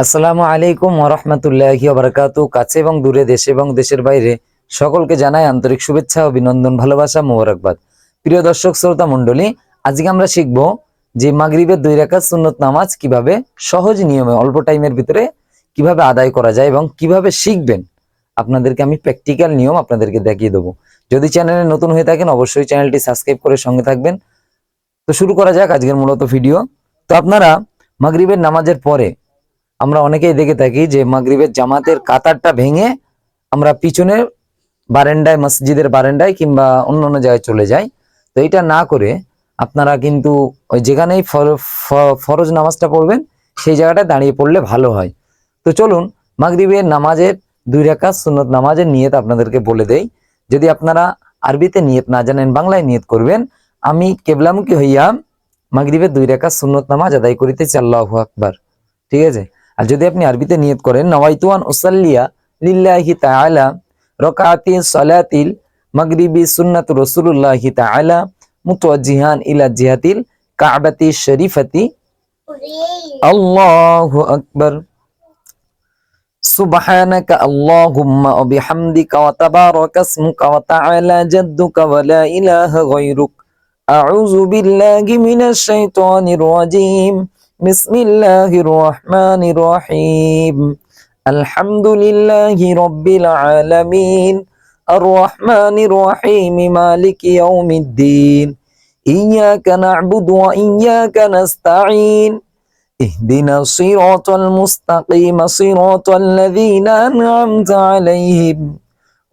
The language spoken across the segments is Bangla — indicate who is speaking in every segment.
Speaker 1: আসসালামু আলাইকুম ওয়া রাহমাতুল্লাহি ওয়া বারাকাতুহু। কাছে এবং দূরে, দেশে এবং দেশের বাইরে সকলকে জানাই আন্তরিক শুভেচ্ছা, অভিনন্দন, ভালোবাসা, মোবারকবাদ। প্রিয় দর্শক শ্রোতা মণ্ডলী, আজকে আমরা শিখব যে মাগরিবের 2 রাকাত সুন্নত নামাজ কিভাবে সহজ নিয়মে অল্প টাইমের ভিতরে কিভাবে আদায় করা যায় এবং কিভাবে শিখবেন। আপনাদেরকে আমি প্র্যাকটিক্যাল নিয়ম আপনাদেরকে দেখিয়ে দেবো। যদি চ্যানেলে নতুন হয়ে থাকেন অবশ্যই চ্যানেলটি সাবস্ক্রাইব করে সঙ্গে থাকবেন। তো শুরু করা যাক আজকের মূলত ভিডিও। তো আপনারা মাগরিবের নামাজের পরে আমরা অনেকেই দেখে থাকি যে মাগরিবের জামাতের কাতারটা ভেঙে আমরা পিছনের বারান্দায়, মসজিদের বারান্দায় কিংবা অন্য অন্য জায়গায় চলে যাই। তো এটা না করে আপনারা কিন্তু ওই যেখানেই ফরজ নামাজটা পড়বেন সেই জায়গাটায় দাঁড়িয়ে পড়লে ভালো হয়। তো চলুন মাগরিবের নামাজের 2 রাকাত সুন্নত নামাজের নিয়ত আপনাদেরকে বলে দেই। যদি আপনারা আরবিতে নিয়ত না জানেন, বাংলায় নিয়ত করবেন। আমি কেবলামুখী হইয়া মাগরিবের 2 রাকাত সুন্নত নামাজ আদায় করিতেছি, আল্লাহু আকবার। ঠিক আছে। আর যদি আপনি আরবিতে নিয়ত করেন, নাওয়াইতু আন উসাল্লিয়া লিল্লাহি তাআলা রাকাতি সালাতিল মাগরিবি সুন্নাতু রাসূলুল্লাহি তাআলা মুতাওয়াজ্জিহান ইলা জিহাতিল কাবাতি শরীফাতি, আল্লাহু আকবার। সুবহানাকা আল্লাহুম্মা ওয়া বিহামদিকা ওয়া তাবারাকা ইসমুকা ওয়া তাআলা জাদ্দুকা ওয়া লা ইলাহা গায়রুক। আউযু বিল্লাহি মিনাশ শাইতানির রাজীম। বিসমিল্লাহির রহমানির রহিম। আলহামদুলিল্লাহি রাব্বিল আলামিন। আর রহমানির রহিম। মালিকি ইয়াউমিদ্দিন। ইয়্যাকা না'বুদু ওয়া ইয়্যাকা নাস্তাঈন। اهدنا الصراط المستقيم صراط الذين أنعمت عليهم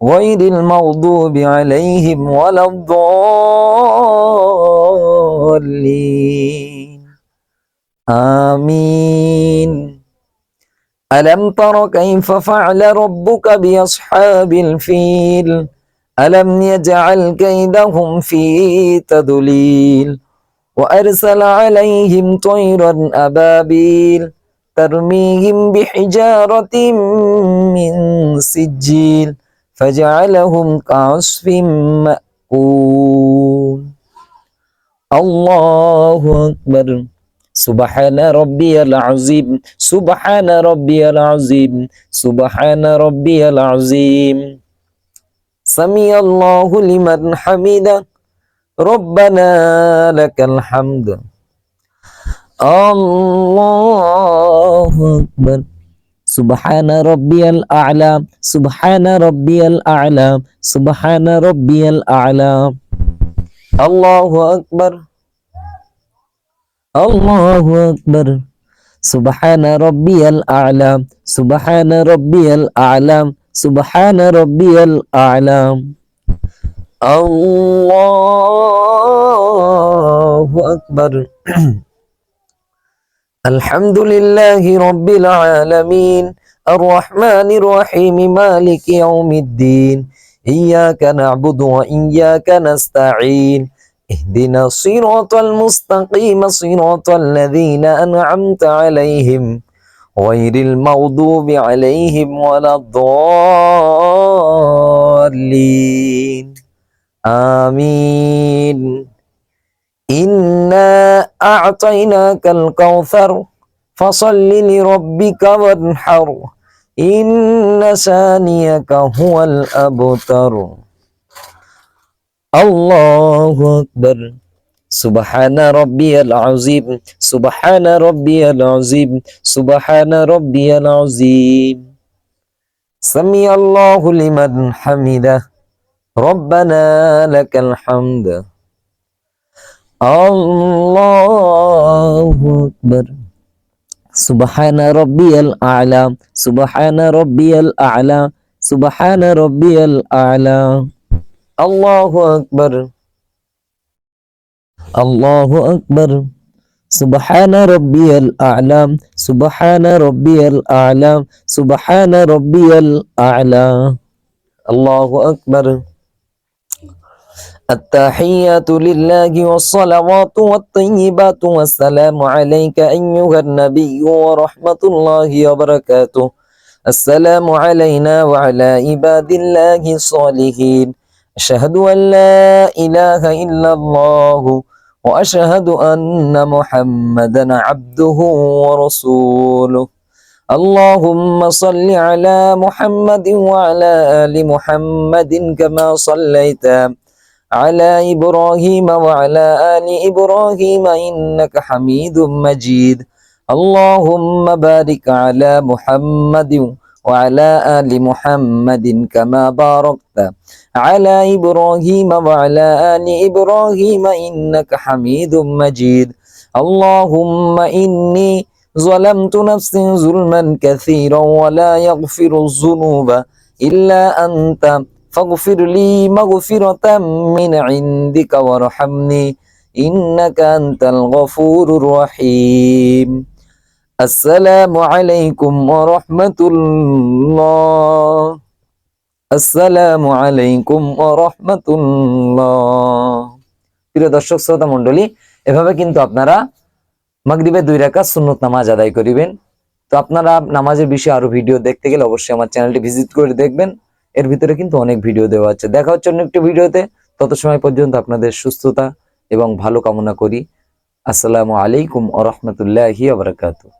Speaker 1: غير المغضوب عليهم ولا الضالين آمين. ألم تر كيف فعل ربك بأصحاب الفيل ألم يجعل كيدهم في تضليل وأرسل عليهم طيرا أبابيل ترميهم بحجارة من سجيل فجعلهم كعصف مأكول. الله أكبر. سبحان ربي العظيم. سبحان ربي العظيم. سبحان ربي العظيم. سمع الله لمن حمده. ربنا لك الحمد. الله أكبر. سبحان ربي الأعلى. سبحان ربي الأعلى. سبحان ربي الأعلى. الله أكبر. الله أكبر. سبحان ربي الأعلى. سبحان ربي الأعلى. سبحان ربي الأعلى. الله أكبر. الحمد لله رب العالمين الرحمن الرحيم مالك يوم الدين إياك نعبد وإياك نستعين اهدنا الصراط المستقيم صراط الذين أنعمت عليهم غير المغضوب عليهم ولا الضالين آمين. إنا أعطيناك الكوثر فصل لربك وانحر إن شانئك هو الأبتر. الله أكبر. سبحان ربي العظيم. سبحان ربي العظيم. سبحان ربي العظيم. سمع الله لمن حمده. ربنا لك الحمد. الله أكبر. سبحان ربي الأعلى. سبحان ربي الأعلى. سبحان ربي الأعلى. الله أكبر. الله أكبر. سبحان ربي الأعلى. سبحان ربي الأعلى. سبحان ربي الأعلى. الله أكبر. التحيات لله والصلوات والطيبات والسلام عليك أيها النبي ورحمة الله وبركاته. السلام علينا وعلى عباد الله الصالحين. أشهد أن لا إله إلا الله وأشهد أن محمدا عبده ورسوله. اللهم صل على محمد وعلى آل محمد كما صليت على إبراهيم وعلى آل إبراهيم إنك حميد مجيد اللهم بارك على محمد وعلى آل محمد كما باركت على إبراهيم وعلى آل إبراهيم إنك حميد مجيد اللهم إني ظلمت نفسي ظلما كثيرا ولا يغفر الذنوب إلا أنت فاغفر لي مغفرة من عندك وارحمني إنك أنت الغفور الرحيم السلام عليكم ورحمة الله আসসালামু আলাইকুম ওয়া রাহমাতুল্লাহ। প্রিয় দর্শক শ্রোতা মণ্ডলী, এভাবে কিন্তু আপনারা মাগরিবে 2 রাকাত সুন্নত নামাজ আদায় করিবেন। তো আপনারা নামাজের বিষয়ে আরো ভিডিও দেখতে গেলে অবশ্যই আমার চ্যানেলটি ভিজিট করে দেখবেন। এর ভিতরে কিন্তু অনেক ভিডিও দেওয়া আছে। দেখা হচ্ছে অন্য একটি ভিডিওতে। তত সময় পর্যন্ত আপনাদের সুস্থতা এবং ভালো কামনা করি। আসসালামু আলাইকুম ওয়া রাহমাতুল্লাহি ওয়া বারাকাতুহু।